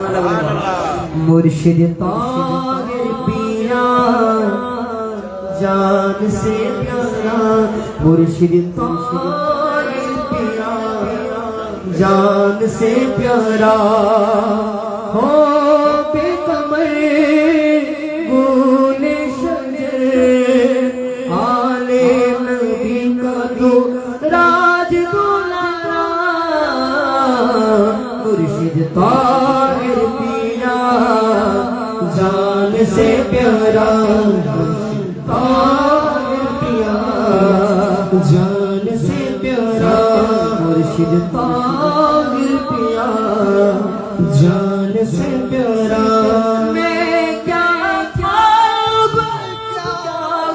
मुर्शिद ताहिर पिया जान से प्यारा, मुर्शिद ताहिर पिया जान से प्यारा हो बेकमर गुले शजर आले नबी का तो राज दुलारा। मुर्शिद ताहिर पिया जान से प्यारा, ताहिर पिया जान से प्यारा, मुर्शिद ताहिर पिया जान से प्यारा। मैं क्या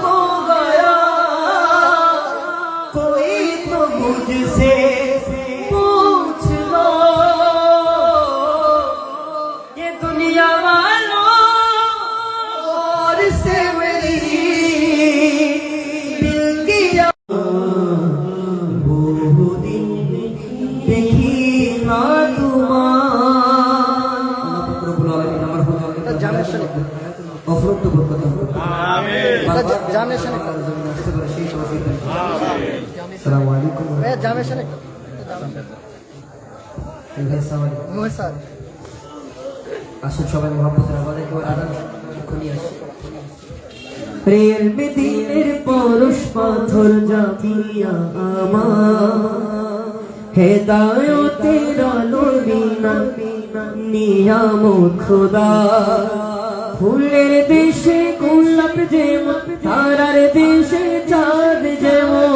हो गया, कोई तो मुझसे पूछ लो, ये दुनिया वालों और से मेरी दिल की वो दिन देखी ना অফরন্ত বরকত আমিন জানে শুনে সেই তৌফিক আমিন। আসসালামু আলাইকুম জানে শুনে মোহসান আসুন সবাই মুহাব্বতের আমাদের কেউ আদান খুনি আসে। প্রেম দিনের পরশ পাথর জাফিয়া আমার হেদায়েতের আলো বিনা নিয়ামত খোদা। ফুলের দেশে গোলাপ যেমন, তারার দেশে চাঁদ যেমন,